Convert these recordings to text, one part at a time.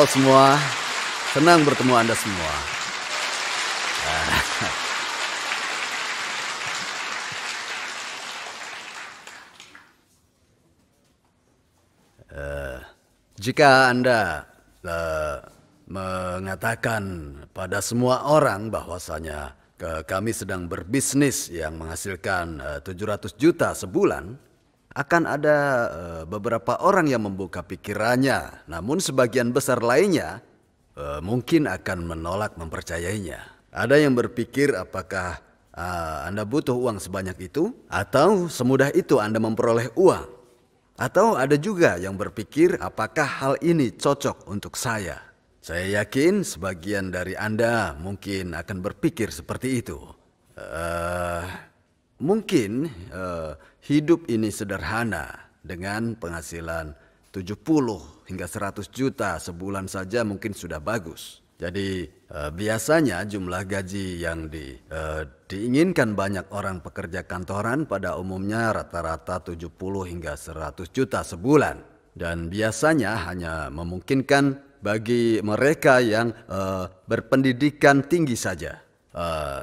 Halo semua, senang bertemu Anda semua. Jika Anda mengatakan pada semua orang bahwasanya kami sedang berbisnis yang menghasilkan 700 juta sebulan, akan ada beberapa orang yang membuka pikirannya, namun sebagian besar lainnya mungkin akan menolak mempercayainya. Ada yang berpikir apakah Anda butuh uang sebanyak itu, atau semudah itu Anda memperoleh uang. Atau ada juga yang berpikir apakah hal ini cocok untuk saya. Saya yakin sebagian dari Anda mungkin akan berpikir seperti itu. Mungkin hidup ini sederhana dengan penghasilan 70 hingga 100 juta sebulan saja mungkin sudah bagus. Jadi biasanya jumlah gaji yang diinginkan banyak orang pekerja kantoran pada umumnya rata-rata 70 hingga 100 juta sebulan. Dan biasanya hanya memungkinkan bagi mereka yang berpendidikan tinggi saja.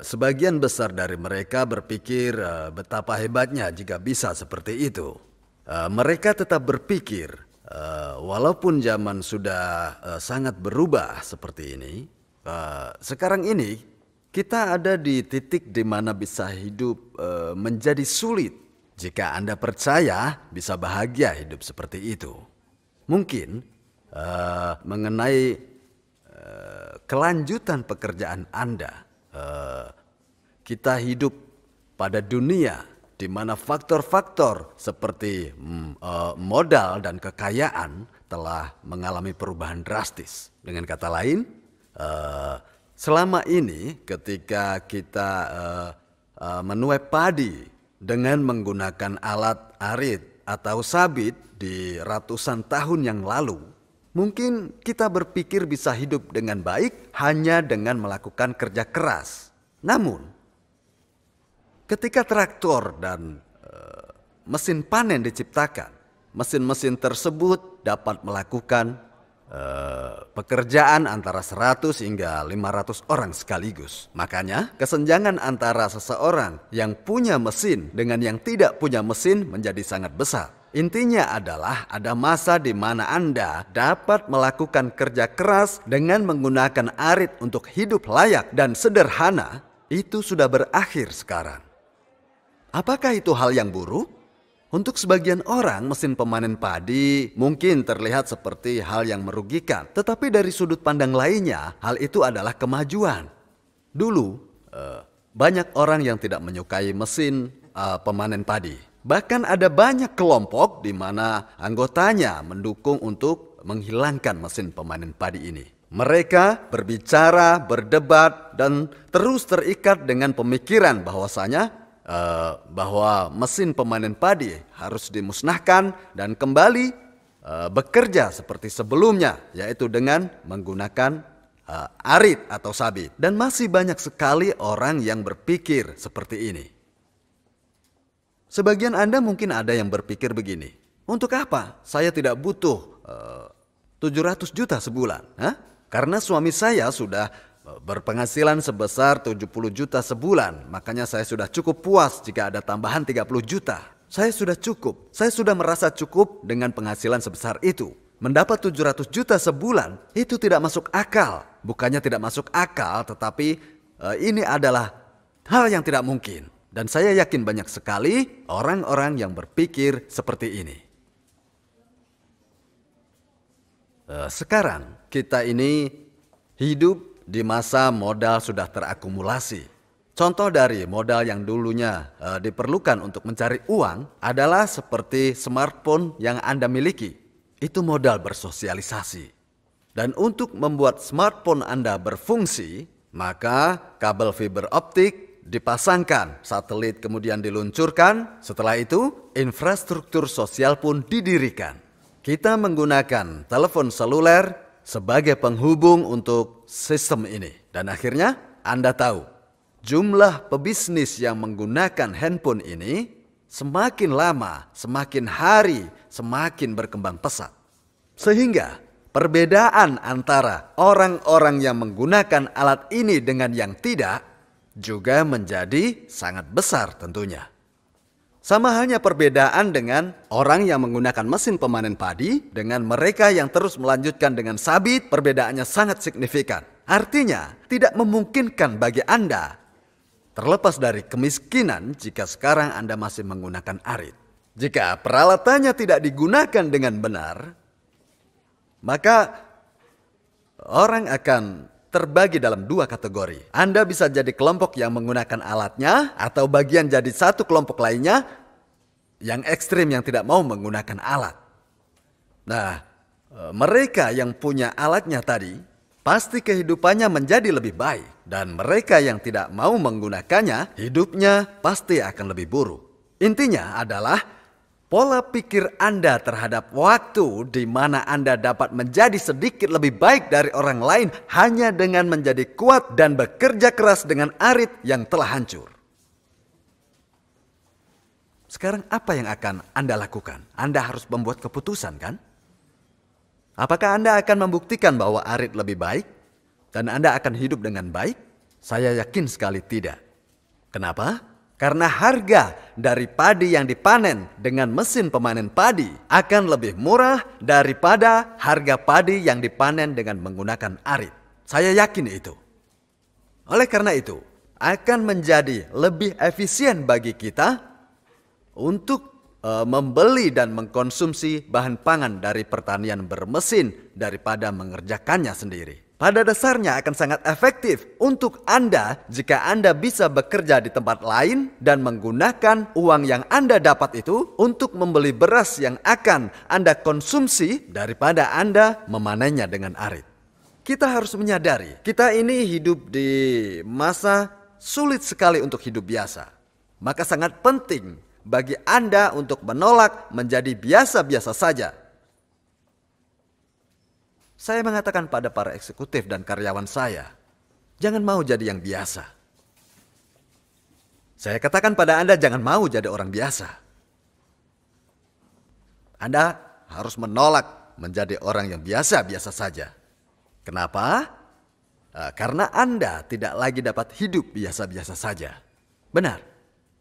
Sebagian besar dari mereka berpikir betapa hebatnya jika bisa seperti itu. Mereka tetap berpikir, walaupun zaman sudah sangat berubah seperti ini, sekarang ini kita ada di titik di mana bisa hidup menjadi sulit. Jika Anda percaya bisa bahagia hidup seperti itu. Mungkin mengenai kelanjutan pekerjaan Anda, kita hidup pada dunia di mana faktor-faktor seperti modal dan kekayaan telah mengalami perubahan drastis. Dengan kata lain, selama ini ketika kita menuai padi dengan menggunakan alat arit atau sabit di ratusan tahun yang lalu, mungkin kita berpikir bisa hidup dengan baik hanya dengan melakukan kerja keras. Namun, ketika traktor dan mesin panen diciptakan, mesin-mesin tersebut dapat melakukan pekerjaan antara 100 hingga 500 orang sekaligus. Makanya kesenjangan antara seseorang yang punya mesin dengan yang tidak punya mesin menjadi sangat besar. Intinya adalah ada masa di mana Anda dapat melakukan kerja keras dengan menggunakan arit untuk hidup layak dan sederhana. Itu sudah berakhir sekarang. Apakah itu hal yang buruk? Untuk sebagian orang, mesin pemanen padi mungkin terlihat seperti hal yang merugikan. Tetapi dari sudut pandang lainnya, hal itu adalah kemajuan. Dulu, banyak orang yang tidak menyukai mesin pemanen padi. Bahkan ada banyak kelompok di mana anggotanya mendukung untuk menghilangkan mesin pemanen padi ini. Mereka berbicara, berdebat, dan terus terikat dengan pemikiran bahwasanya bahwa mesin pemanen padi harus dimusnahkan dan kembali bekerja seperti sebelumnya, yaitu dengan menggunakan arit atau sabit. Dan masih banyak sekali orang yang berpikir seperti ini. Sebagian Anda mungkin ada yang berpikir begini, untuk apa saya tidak butuh 700 juta sebulan? Karena suami saya sudah berpenghasilan sebesar 70 juta sebulan, makanya saya sudah cukup puas jika ada tambahan 30 juta. Saya sudah cukup, saya sudah merasa cukup dengan penghasilan sebesar itu. Mendapat 700 juta sebulan itu tidak masuk akal. Bukannya tidak masuk akal, tetapi ini adalah hal yang tidak mungkin. Dan saya yakin banyak sekali orang-orang yang berpikir seperti ini. Sekarang kita ini hidup di masa modal sudah terakumulasi. Contoh dari modal yang dulunya diperlukan untuk mencari uang adalah seperti smartphone yang Anda miliki. Itu modal bersosialisasi. Dan untuk membuat smartphone Anda berfungsi, maka kabel fiber optik dipasangkan, satelit kemudian diluncurkan. Setelah itu, infrastruktur sosial pun didirikan. Kita menggunakan telepon seluler sebagai penghubung untuk sistem ini. Dan akhirnya Anda tahu, jumlah pebisnis yang menggunakan handphone ini semakin lama, semakin hari, semakin berkembang pesat. Sehingga Perbedaan antara orang-orang yang menggunakan alat ini dengan yang tidak juga menjadi sangat besar tentunya. Sama halnya perbedaan dengan orang yang menggunakan mesin pemanen padi dengan mereka yang terus melanjutkan dengan sabit, perbedaannya sangat signifikan. Artinya, tidak memungkinkan bagi Anda terlepas dari kemiskinan jika sekarang Anda masih menggunakan arit. Jika peralatannya tidak digunakan dengan benar, maka orang akan terbagi dalam dua kategori. Anda bisa jadi kelompok yang menggunakan alatnya atau bagian jadi satu kelompok lainnya yang ekstrim yang tidak mau menggunakan alat. Nah, mereka yang punya alatnya tadi pasti kehidupannya menjadi lebih baik. Dan mereka yang tidak mau menggunakannya, hidupnya pasti akan lebih buruk. Intinya adalah pola pikir Anda terhadap waktu di mana Anda dapat menjadi sedikit lebih baik dari orang lain hanya dengan menjadi kuat dan bekerja keras dengan arit yang telah hancur. Sekarang apa yang akan Anda lakukan? Anda harus membuat keputusan, kan? Apakah Anda akan membuktikan bahwa arit lebih baik dan Anda akan hidup dengan baik? Saya yakin sekali tidak. Kenapa? Karena harga dari padi yang dipanen dengan mesin pemanen padi akan lebih murah daripada harga padi yang dipanen dengan menggunakan arit. Saya yakin itu. Oleh karena itu, akan menjadi lebih efisien bagi kita untuk membeli dan mengkonsumsi bahan pangan dari pertanian bermesin daripada mengerjakannya sendiri. Pada dasarnya akan sangat efektif untuk Anda jika Anda bisa bekerja di tempat lain dan menggunakan uang yang Anda dapat itu untuk membeli beras yang akan Anda konsumsi daripada Anda memanennya dengan arit. Kita harus menyadari, kita ini hidup di masa sulit sekali untuk hidup biasa. Maka sangat penting bagi Anda untuk menolak menjadi biasa-biasa saja. Saya mengatakan pada para eksekutif dan karyawan saya, jangan mau jadi yang biasa. Saya katakan pada Anda, jangan mau jadi orang biasa. Anda harus menolak menjadi orang yang biasa-biasa saja. Kenapa? Karena Anda tidak lagi dapat hidup biasa-biasa saja. Benar,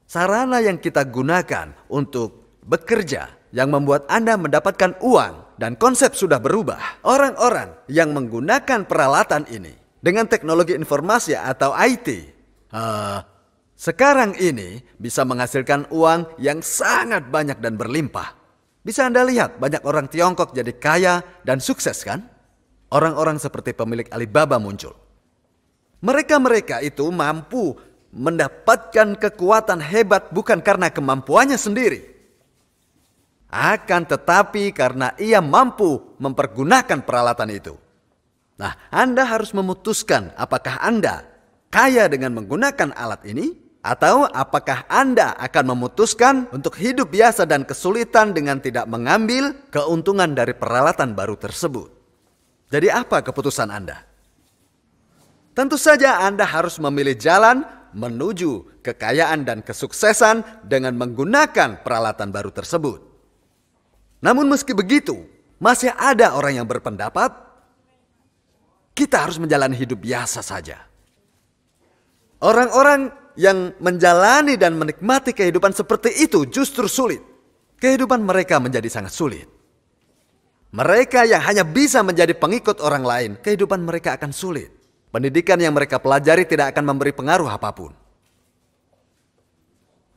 sarana yang kita gunakan untuk bekerja yang membuat Anda mendapatkan uang dan konsep sudah berubah. Orang-orang yang menggunakan peralatan ini dengan teknologi informasi atau IT sekarang ini bisa menghasilkan uang yang sangat banyak dan berlimpah. Bisa Anda lihat banyak orang Tiongkok jadi kaya dan sukses, kan? Orang-orang seperti pemilik Alibaba muncul. Mereka-mereka itu mampu mendapatkan kekuatan hebat bukan karena kemampuannya sendiri. Akan tetapi karena ia mampu mempergunakan peralatan itu. Nah, Anda harus memutuskan apakah Anda kaya dengan menggunakan alat ini, atau apakah Anda akan memutuskan untuk hidup biasa dan kesulitan dengan tidak mengambil keuntungan dari peralatan baru tersebut. Jadi apa keputusan Anda? Tentu saja Anda harus memilih jalan menuju kekayaan dan kesuksesan dengan menggunakan peralatan baru tersebut. Namun meski begitu, masih ada orang yang berpendapat kita harus menjalani hidup biasa saja. Orang-orang yang menjalani dan menikmati kehidupan seperti itu justru sulit. Kehidupan mereka menjadi sangat sulit. Mereka yang hanya bisa menjadi pengikut orang lain, kehidupan mereka akan sulit. Pendidikan yang mereka pelajari tidak akan memberi pengaruh apapun.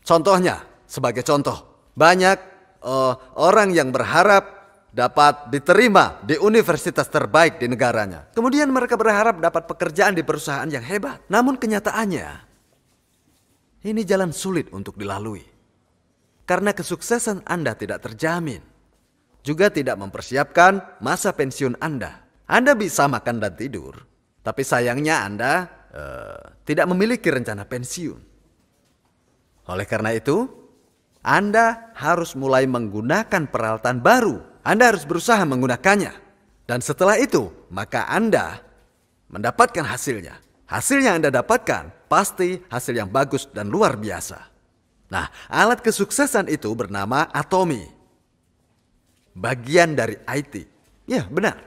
Contohnya, sebagai contoh, banyak orang yang berharap dapat diterima di universitas terbaik di negaranya. Kemudian mereka berharap dapat pekerjaan di perusahaan yang hebat. Namun kenyataannya, ini jalan sulit untuk dilalui. Karena kesuksesan Anda tidak terjamin. Juga tidak mempersiapkan masa pensiun Anda. Anda bisa makan dan tidur, tapi sayangnya Anda tidak memiliki rencana pensiun. Oleh karena itu, Anda harus mulai menggunakan peralatan baru. Anda harus berusaha menggunakannya. Dan setelah itu, maka Anda mendapatkan hasilnya. Hasil yang Anda dapatkan pasti hasil yang bagus dan luar biasa. Nah, alat kesuksesan itu bernama Atomi. Bagian dari IT. Ya, benar.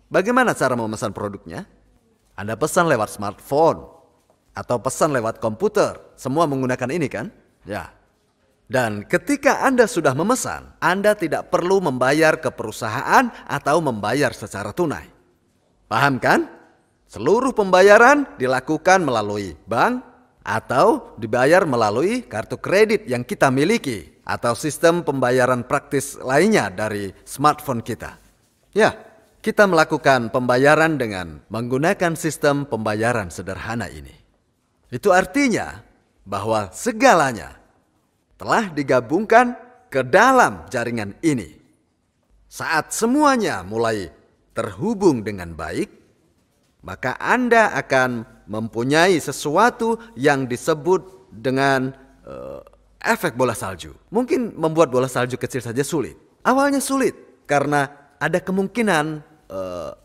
Bagaimana cara memesan produknya? Anda pesan lewat smartphone atau pesan lewat komputer. Semua menggunakan ini kan? Ya. Dan ketika Anda sudah memesan, Anda tidak perlu membayar ke perusahaan atau membayar secara tunai. Paham kan? Seluruh pembayaran dilakukan melalui bank atau dibayar melalui kartu kredit yang kita miliki atau sistem pembayaran praktis lainnya dari smartphone kita. Ya, kita melakukan pembayaran dengan menggunakan sistem pembayaran sederhana ini. Itu artinya bahwa segalanya telah digabungkan ke dalam jaringan ini. Saat semuanya mulai terhubung dengan baik, maka Anda akan mempunyai sesuatu yang disebut dengan efek bola salju. Mungkin membuat bola salju kecil saja sulit. Awalnya sulit karena ada kemungkinan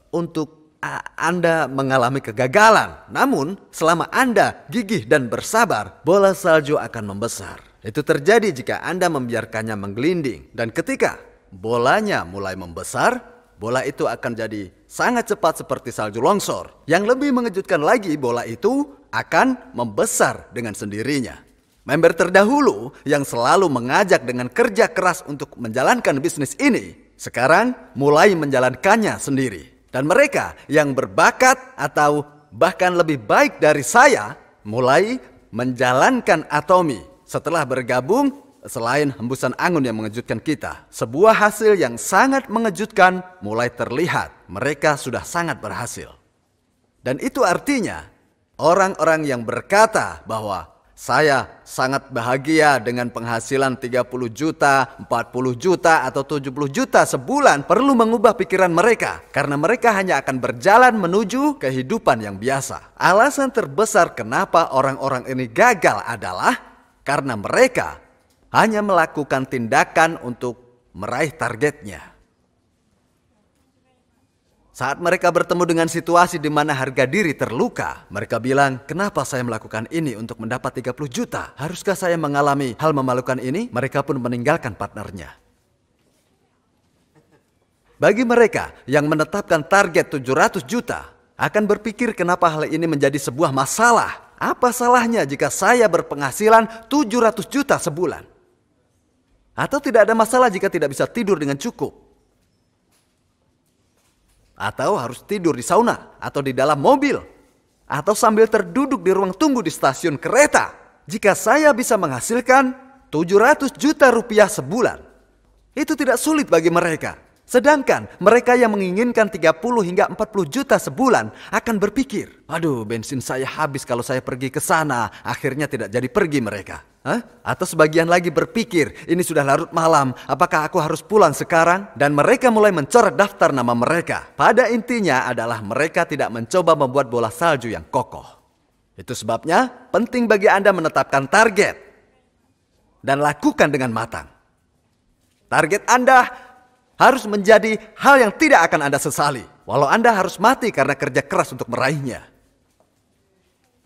untuk Anda mengalami kegagalan. Namun selama Anda gigih dan bersabar, bola salju akan membesar. Itu terjadi jika Anda membiarkannya menggelinding. Dan ketika bolanya mulai membesar, bola itu akan jadi sangat cepat seperti salju longsor. Yang lebih mengejutkan lagi, bola itu akan membesar dengan sendirinya. Member terdahulu yang selalu mengajak dengan kerja keras untuk menjalankan bisnis ini, sekarang mulai menjalankannya sendiri. Dan mereka yang berbakat atau bahkan lebih baik dari saya, mulai menjalankan Atomy. Setelah bergabung, selain hembusan angin yang mengejutkan kita, sebuah hasil yang sangat mengejutkan mulai terlihat. Mereka sudah sangat berhasil. Dan itu artinya orang-orang yang berkata bahwa saya sangat bahagia dengan penghasilan 30 juta, 40 juta, atau 70 juta sebulan perlu mengubah pikiran mereka. Karena mereka hanya akan berjalan menuju kehidupan yang biasa. Alasan terbesar kenapa orang-orang ini gagal adalah karena mereka hanya melakukan tindakan untuk meraih targetnya. Saat mereka bertemu dengan situasi di mana harga diri terluka, mereka bilang, kenapa saya melakukan ini untuk mendapat 30 juta? Haruskah saya mengalami hal memalukan ini? Mereka pun meninggalkan partnernya. Bagi mereka yang menetapkan target 700 juta, akan berpikir kenapa hal ini menjadi sebuah masalah. Apa salahnya jika saya berpenghasilan 700 juta sebulan? Atau tidak ada masalah jika tidak bisa tidur dengan cukup? Atau harus tidur di sauna? Atau di dalam mobil? Atau sambil terduduk di ruang tunggu di stasiun kereta? Jika saya bisa menghasilkan 700 juta rupiah sebulan, itu tidak sulit bagi mereka. Sedangkan mereka yang menginginkan 30 hingga 40 juta sebulan akan berpikir, aduh bensin saya habis kalau saya pergi ke sana, akhirnya tidak jadi pergi mereka. Atau sebagian lagi berpikir, ini sudah larut malam, apakah aku harus pulang sekarang? Dan mereka mulai mencoret daftar nama mereka. Pada intinya adalah mereka tidak mencoba membuat bola salju yang kokoh. Itu sebabnya penting bagi Anda menetapkan target dan lakukan dengan matang. Target Anda harus menjadi hal yang tidak akan Anda sesali, walau Anda harus mati karena kerja keras untuk meraihnya.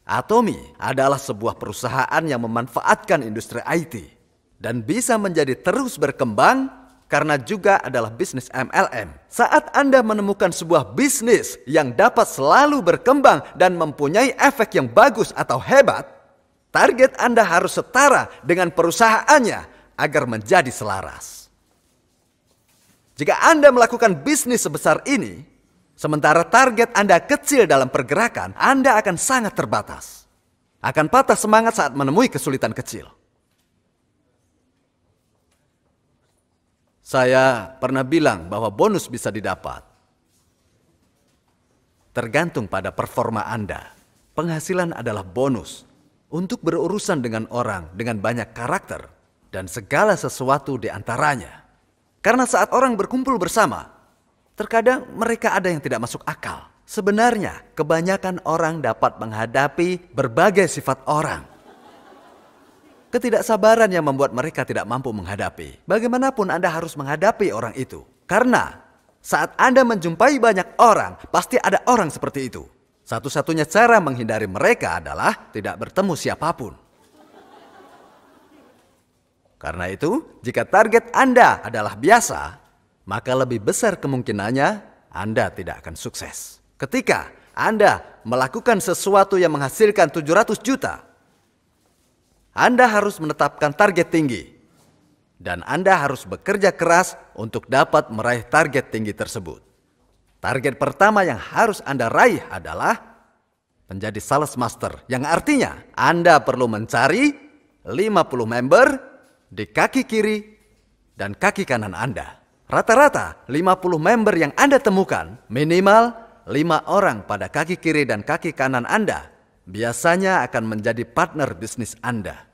Atomy adalah sebuah perusahaan yang memanfaatkan industri IT dan bisa menjadi terus berkembang karena juga adalah bisnis MLM. Saat Anda menemukan sebuah bisnis yang dapat selalu berkembang dan mempunyai efek yang bagus atau hebat, target Anda harus setara dengan perusahaannya agar menjadi selaras. Jika Anda melakukan bisnis sebesar ini, sementara target Anda kecil dalam pergerakan, Anda akan sangat terbatas. Akan patah semangat saat menemui kesulitan kecil. Saya pernah bilang bahwa bonus bisa didapat. Tergantung pada performa Anda. Penghasilan adalah bonus untuk berurusan dengan orang dengan banyak karakter dan segala sesuatu di antaranya. Karena saat orang berkumpul bersama, terkadang mereka ada yang tidak masuk akal. Sebenarnya kebanyakan orang dapat menghadapi berbagai sifat orang. Ketidaksabaran yang membuat mereka tidak mampu menghadapi. Bagaimanapun Anda harus menghadapi orang itu. Karena saat Anda menjumpai banyak orang, pasti ada orang seperti itu. Satu-satunya cara menghindari mereka adalah tidak bertemu siapapun. Karena itu, jika target Anda adalah biasa, maka lebih besar kemungkinannya Anda tidak akan sukses. Ketika Anda melakukan sesuatu yang menghasilkan 700 juta, Anda harus menetapkan target tinggi. Dan Anda harus bekerja keras untuk dapat meraih target tinggi tersebut. Target pertama yang harus Anda raih adalah menjadi sales master. Yang artinya Anda perlu mencari 50 member di kaki kiri dan kaki kanan Anda. Rata-rata 50 member yang Anda temukan minimal 5 orang pada kaki kiri dan kaki kanan Anda biasanya akan menjadi partner bisnis Anda.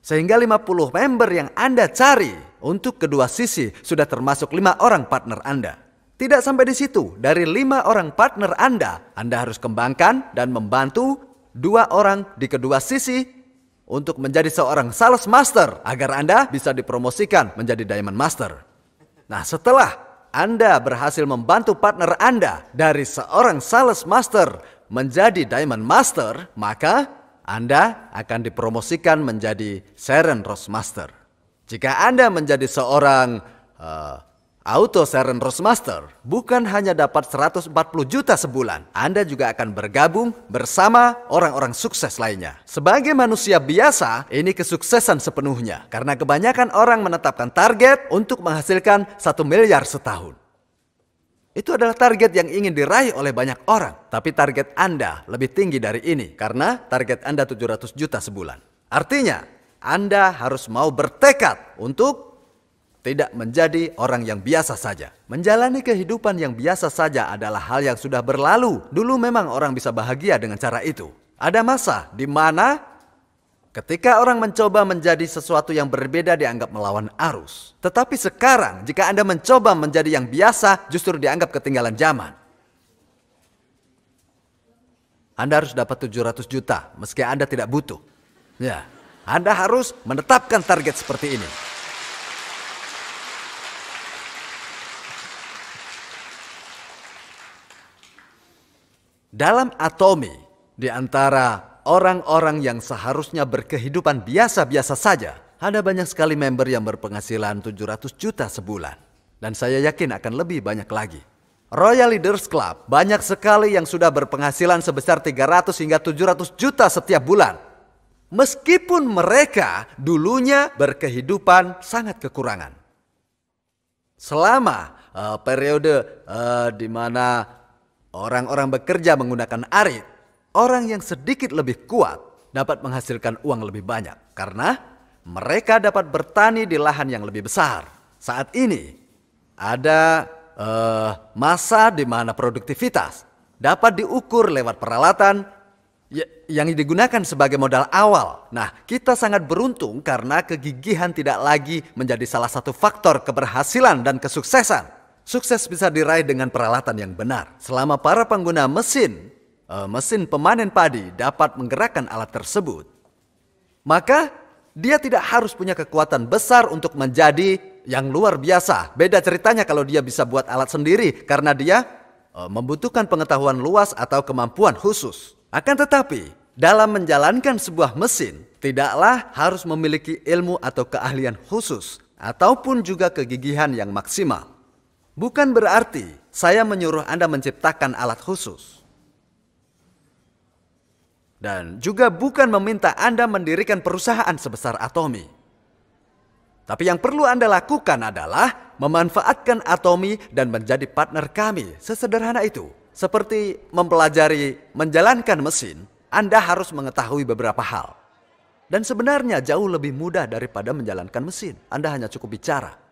Sehingga 50 member yang Anda cari untuk kedua sisi sudah termasuk 5 orang partner Anda. Tidak sampai di situ, dari 5 orang partner Anda harus kembangkan dan membantu 2 orang di kedua sisi untuk menjadi seorang sales master agar Anda bisa dipromosikan menjadi diamond master. Nah, setelah Anda berhasil membantu partner Anda dari seorang sales master menjadi diamond master, maka Anda akan dipromosikan menjadi Sharon Rose Master. Jika Anda menjadi seorang Auto Sharon Rose Master, bukan hanya dapat 140 juta sebulan, Anda juga akan bergabung bersama orang-orang sukses lainnya. Sebagai manusia biasa, ini kesuksesan sepenuhnya. Karena kebanyakan orang menetapkan target untuk menghasilkan 1 miliar setahun. Itu adalah target yang ingin diraih oleh banyak orang. Tapi target Anda lebih tinggi dari ini. Karena target Anda 700 juta sebulan. Artinya, Anda harus mau bertekad untuk tidak menjadi orang yang biasa saja. Menjalani kehidupan yang biasa saja adalah hal yang sudah berlalu. Dulu memang orang bisa bahagia dengan cara itu. Ada masa di mana ketika orang mencoba menjadi sesuatu yang berbeda dianggap melawan arus. Tetapi sekarang jika Anda mencoba menjadi yang biasa justru dianggap ketinggalan zaman. Anda harus dapat 700 juta meski Anda tidak butuh. Ya, Anda harus menetapkan target seperti ini. Dalam Atomy, di antara orang-orang yang seharusnya berkehidupan biasa-biasa saja, ada banyak sekali member yang berpenghasilan 700 juta sebulan. Dan saya yakin akan lebih banyak lagi. Royal Leaders Club banyak sekali yang sudah berpenghasilan sebesar 300 hingga 700 juta setiap bulan. Meskipun mereka dulunya berkehidupan sangat kekurangan. Selama periode di mana orang-orang bekerja menggunakan arit, orang yang sedikit lebih kuat dapat menghasilkan uang lebih banyak karena mereka dapat bertani di lahan yang lebih besar. Saat ini ada masa di mana produktivitas dapat diukur lewat peralatan yang digunakan sebagai modal awal. Nah, kita sangat beruntung karena kegigihan tidak lagi menjadi salah satu faktor keberhasilan dan kesuksesan. Sukses bisa diraih dengan peralatan yang benar. Selama para pengguna mesin pemanen padi dapat menggerakkan alat tersebut, maka dia tidak harus punya kekuatan besar untuk menjadi yang luar biasa. Beda ceritanya kalau dia bisa buat alat sendiri karena dia membutuhkan pengetahuan luas atau kemampuan khusus. Akan tetapi, dalam menjalankan sebuah mesin, tidaklah harus memiliki ilmu atau keahlian khusus ataupun juga kegigihan yang maksimal. Bukan berarti saya menyuruh Anda menciptakan alat khusus. Dan juga bukan meminta Anda mendirikan perusahaan sebesar Atomy. Tapi yang perlu Anda lakukan adalah memanfaatkan Atomy dan menjadi partner kami. Sesederhana itu. Seperti mempelajari menjalankan mesin, Anda harus mengetahui beberapa hal. Dan sebenarnya jauh lebih mudah daripada menjalankan mesin. Anda hanya cukup bicara.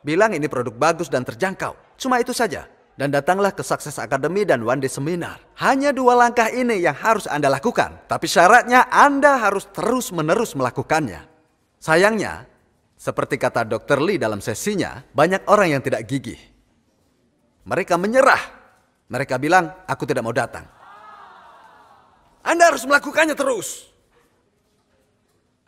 Bilang ini produk bagus dan terjangkau. Cuma itu saja. Dan datanglah ke Success Academy dan One Day Seminar. Hanya 2 langkah ini yang harus Anda lakukan. Tapi syaratnya Anda harus terus-menerus melakukannya. Sayangnya, seperti kata Dr. Lee dalam sesinya, banyak orang yang tidak gigih. Mereka menyerah. Mereka bilang, aku tidak mau datang. Anda harus melakukannya terus.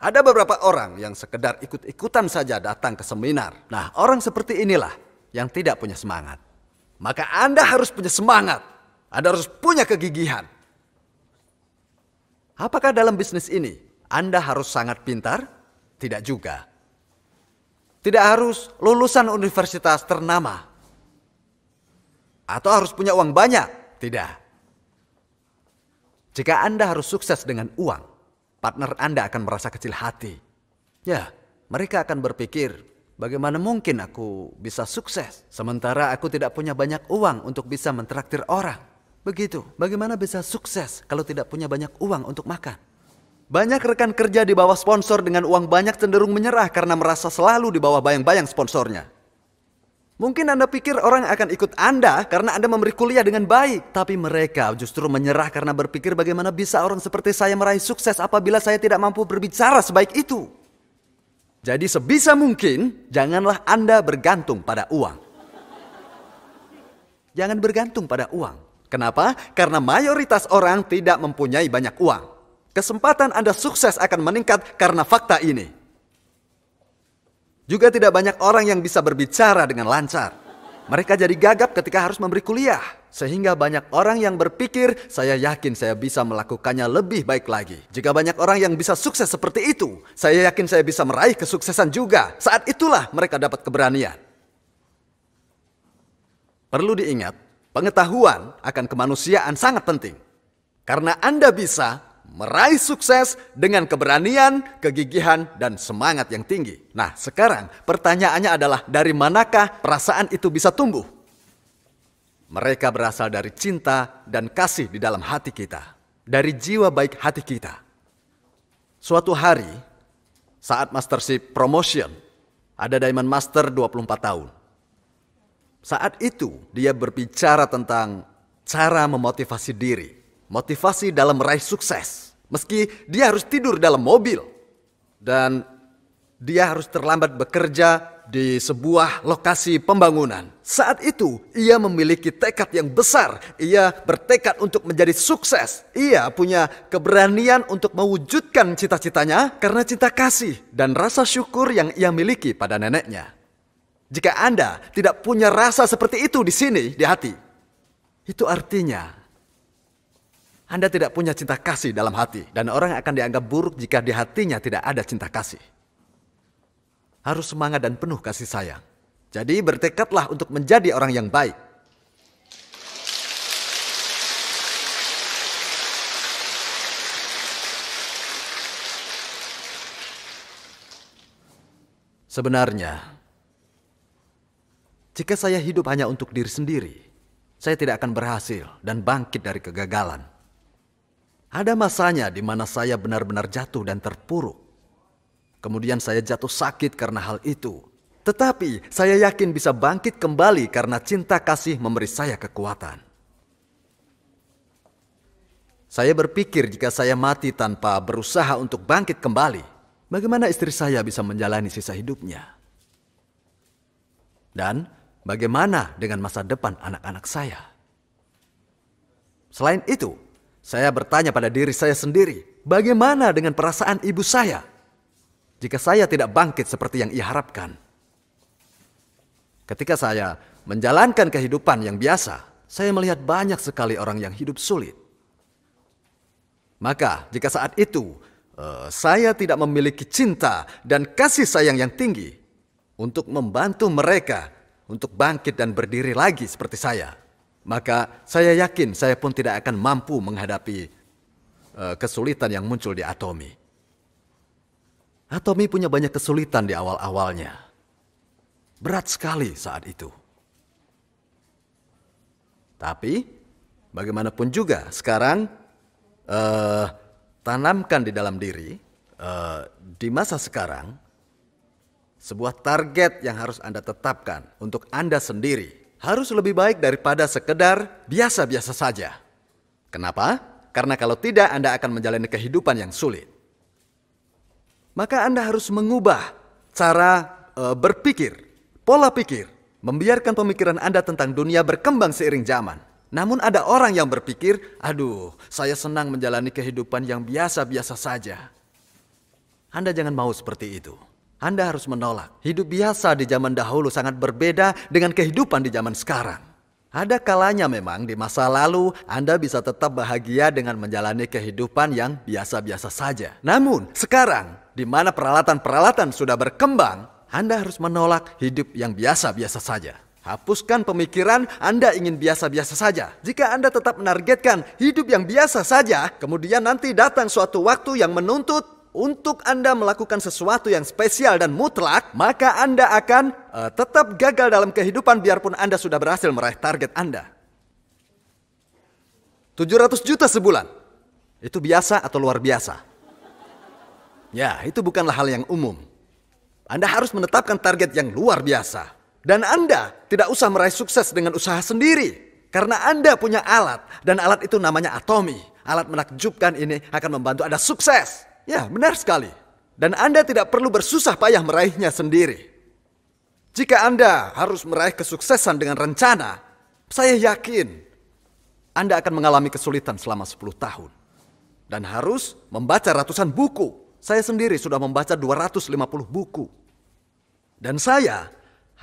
Ada beberapa orang yang sekedar ikut-ikutan saja datang ke seminar. Nah, orang seperti inilah yang tidak punya semangat. Maka Anda harus punya semangat. Anda harus punya kegigihan. Apakah dalam bisnis ini Anda harus sangat pintar? Tidak juga. Tidak harus lulusan universitas ternama. Atau harus punya uang banyak? Tidak. Jika Anda harus sukses dengan uang, partner Anda akan merasa kecil hati. Ya, mereka akan berpikir, bagaimana mungkin aku bisa sukses sementara aku tidak punya banyak uang untuk bisa mentraktir orang. Begitu, bagaimana bisa sukses kalau tidak punya banyak uang untuk makan? Banyak rekan kerja di bawah sponsor dengan uang banyak cenderung menyerah karena merasa selalu di bawah bayang-bayang sponsornya. Mungkin Anda pikir orang akan ikut Anda karena Anda memberi kuliah dengan baik. Tapi mereka justru menyerah karena berpikir bagaimana bisa orang seperti saya meraih sukses apabila saya tidak mampu berbicara sebaik itu. Jadi sebisa mungkin janganlah Anda bergantung pada uang. Jangan bergantung pada uang. Kenapa? Karena mayoritas orang tidak mempunyai banyak uang. Kesempatan Anda sukses akan meningkat karena fakta ini. Juga tidak banyak orang yang bisa berbicara dengan lancar. Mereka jadi gagap ketika harus memberi kuliah. Sehingga banyak orang yang berpikir, saya yakin saya bisa melakukannya lebih baik lagi. Jika banyak orang yang bisa sukses seperti itu, saya yakin saya bisa meraih kesuksesan juga. Saat itulah mereka dapat keberanian. Perlu diingat, pengetahuan akan kemanusiaan sangat penting. Karena Anda bisa meraih sukses dengan keberanian, kegigihan, dan semangat yang tinggi. Nah, sekarang pertanyaannya adalah dari manakah perasaan itu bisa tumbuh? Mereka berasal dari cinta dan kasih di dalam hati kita. Dari jiwa baik hati kita. Suatu hari, saat mastership promotion, ada Diamond Master 24 tahun. Saat itu, dia berbicara tentang cara memotivasi diri. Motivasi dalam meraih sukses. Meski dia harus tidur dalam mobil. Dan dia harus terlambat bekerja di sebuah lokasi pembangunan. Saat itu ia memiliki tekad yang besar. Ia bertekad untuk menjadi sukses. Ia punya keberanian untuk mewujudkan cita-citanya karena cinta kasih dan rasa syukur yang ia miliki pada neneknya. Jika Anda tidak punya rasa seperti itu di sini, di hati, itu artinya Anda tidak punya cinta kasih dalam hati. Dan orang akan dianggap buruk jika di hatinya tidak ada cinta kasih. Harus semangat dan penuh kasih sayang. Jadi bertekadlah untuk menjadi orang yang baik. Sebenarnya, jika saya hidup hanya untuk diri sendiri, saya tidak akan berhasil dan bangkit dari kegagalan. Ada masanya di mana saya benar-benar jatuh dan terpuruk. Kemudian saya jatuh sakit karena hal itu. Tetapi saya yakin bisa bangkit kembali karena cinta kasih memberi saya kekuatan. Saya berpikir jika saya mati tanpa berusaha untuk bangkit kembali, bagaimana istri saya bisa menjalani sisa hidupnya? Dan bagaimana dengan masa depan anak-anak saya? Selain itu, saya bertanya pada diri saya sendiri, bagaimana dengan perasaan ibu saya jika saya tidak bangkit seperti yang ia harapkan? Ketika saya menjalankan kehidupan yang biasa, saya melihat banyak sekali orang yang hidup sulit. Maka jika saat itu saya tidak memiliki cinta dan kasih sayang yang tinggi untuk membantu mereka untuk bangkit dan berdiri lagi seperti saya, maka saya yakin saya pun tidak akan mampu menghadapi kesulitan yang muncul di Atomy. Atomy punya banyak kesulitan di awal-awalnya. Berat sekali saat itu. Tapi bagaimanapun juga sekarang tanamkan di dalam diri di masa sekarang sebuah target yang harus Anda tetapkan untuk Anda sendiri. Harus lebih baik daripada sekedar biasa-biasa saja. Kenapa? Karena kalau tidak Anda akan menjalani kehidupan yang sulit. Maka Anda harus mengubah cara berpikir, pola pikir, membiarkan pemikiran Anda tentang dunia berkembang seiring zaman. Namun ada orang yang berpikir, aduh, saya senang menjalani kehidupan yang biasa-biasa saja. Anda jangan mau seperti itu. Anda harus menolak. Hidup biasa di zaman dahulu sangat berbeda dengan kehidupan di zaman sekarang. Ada kalanya memang di masa lalu Anda bisa tetap bahagia dengan menjalani kehidupan yang biasa-biasa saja. Namun sekarang, di mana peralatan-peralatan sudah berkembang, Anda harus menolak hidup yang biasa-biasa saja. Hapuskan pemikiran Anda ingin biasa-biasa saja. Jika Anda tetap menargetkan hidup yang biasa saja, kemudian nanti datang suatu waktu yang menuntut untuk Anda melakukan sesuatu yang spesial dan mutlak, maka Anda akan tetap gagal dalam kehidupan biarpun Anda sudah berhasil meraih target Anda. 700 juta sebulan. Itu biasa atau luar biasa? Ya, itu bukanlah hal yang umum. Anda harus menetapkan target yang luar biasa. Dan Anda tidak usah meraih sukses dengan usaha sendiri. Karena Anda punya alat. Dan alat itu namanya Atomy. Alat menakjubkan ini akan membantu Anda sukses. Ya, benar sekali. Dan Anda tidak perlu bersusah payah meraihnya sendiri. Jika Anda harus meraih kesuksesan dengan rencana, saya yakin Anda akan mengalami kesulitan selama 10 tahun. Dan harus membaca ratusan buku. Saya sendiri sudah membaca 250 buku. Dan saya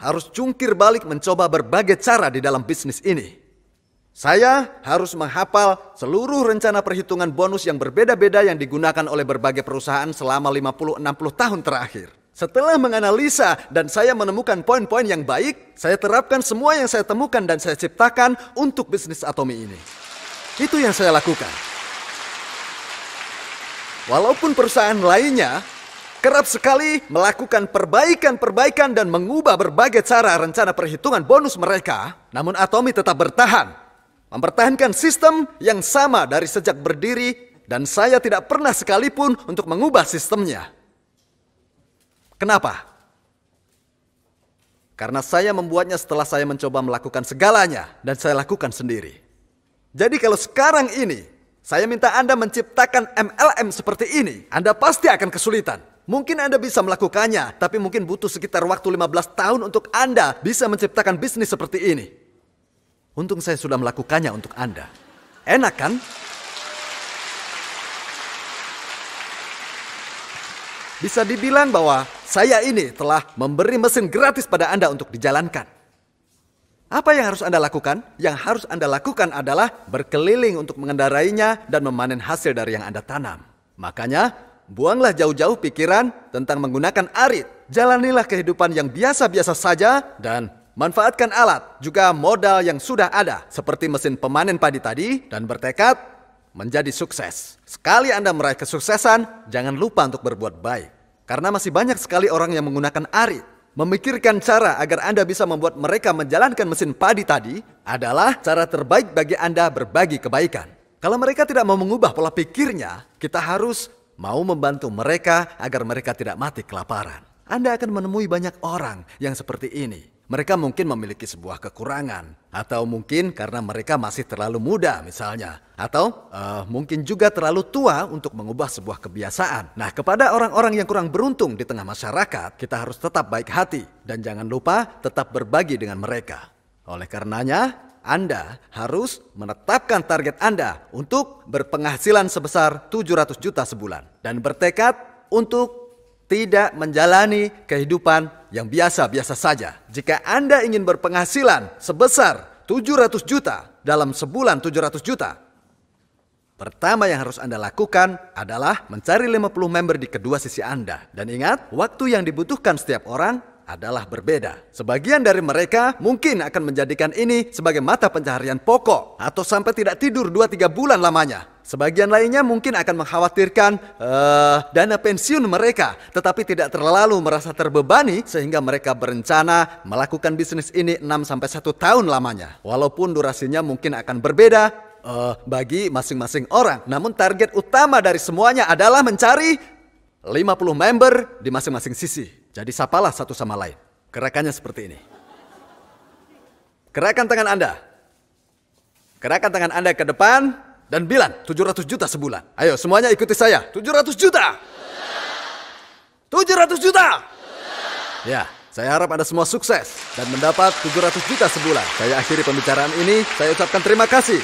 harus jungkir balik mencoba berbagai cara di dalam bisnis ini. Saya harus menghafal seluruh rencana perhitungan bonus yang berbeda-beda yang digunakan oleh berbagai perusahaan selama 50-60 tahun terakhir. Setelah menganalisa dan saya menemukan poin-poin yang baik, saya terapkan semua yang saya temukan dan saya ciptakan untuk bisnis Atomy ini. Itu yang saya lakukan. Walaupun perusahaan lainnya kerap sekali melakukan perbaikan-perbaikan dan mengubah berbagai cara rencana perhitungan bonus mereka, namun Atomy tetap bertahan. Mempertahankan sistem yang sama dari sejak berdiri dan saya tidak pernah sekalipun untuk mengubah sistemnya. Kenapa? Karena saya membuatnya setelah saya mencoba melakukan segalanya dan saya lakukan sendiri. Jadi kalau sekarang ini saya minta Anda menciptakan MLM seperti ini, Anda pasti akan kesulitan. Mungkin Anda bisa melakukannya, tapi mungkin butuh sekitar waktu 15 tahun untuk Anda bisa menciptakan bisnis seperti ini. Untung saya sudah melakukannya untuk Anda. Enak kan? Bisa dibilang bahwa saya ini telah memberi mesin gratis pada Anda untuk dijalankan. Apa yang harus Anda lakukan? Yang harus Anda lakukan adalah berkeliling untuk mengendarainya dan memanen hasil dari yang Anda tanam. Makanya, buanglah jauh-jauh pikiran tentang menggunakan arit. Jalanilah kehidupan yang biasa-biasa saja dan manfaatkan alat, juga modal yang sudah ada, seperti mesin pemanen padi tadi, dan bertekad menjadi sukses. Sekali Anda meraih kesuksesan, jangan lupa untuk berbuat baik. Karena masih banyak sekali orang yang menggunakan arit. Memikirkan cara agar Anda bisa membuat mereka menjalankan mesin padi tadi adalah cara terbaik bagi Anda berbagi kebaikan. Kalau mereka tidak mau mengubah pola pikirnya, kita harus mau membantu mereka agar mereka tidak mati kelaparan. Anda akan menemui banyak orang yang seperti ini. Mereka mungkin memiliki sebuah kekurangan. Atau mungkin karena mereka masih terlalu muda misalnya. Atau mungkin juga terlalu tua untuk mengubah sebuah kebiasaan. Nah, kepada orang-orang yang kurang beruntung di tengah masyarakat, kita harus tetap baik hati. Dan jangan lupa tetap berbagi dengan mereka. Oleh karenanya, Anda harus menetapkan target Anda untuk berpenghasilan sebesar 700 juta sebulan. Dan bertekad untuk tidak menjalani kehidupan yang biasa-biasa saja. Jika Anda ingin berpenghasilan sebesar 700 juta dalam sebulan 700 juta, pertama yang harus Anda lakukan adalah mencari 50 member di kedua sisi Anda. Dan ingat, waktu yang dibutuhkan setiap orang adalah berbeda. Sebagian dari mereka mungkin akan menjadikan ini sebagai mata pencaharian pokok atau sampai tidak tidur 2-3 bulan lamanya. Sebagian lainnya mungkin akan mengkhawatirkan dana pensiun mereka, tetapi tidak terlalu merasa terbebani sehingga mereka berencana melakukan bisnis ini 6-1 tahun lamanya. Walaupun durasinya mungkin akan berbeda bagi masing-masing orang. Namun target utama dari semuanya adalah mencari 50 member di masing-masing sisi. Jadi sapalah satu sama lain. Gerakannya seperti ini. Gerakan tangan Anda. Gerakan tangan Anda ke depan dan bilang 700 juta sebulan. Ayo semuanya ikuti saya. 700 juta. 700 juta. Ya, saya harap Anda semua sukses dan mendapat 700 juta sebulan. Saya akhiri pembicaraan ini. Saya ucapkan terima kasih.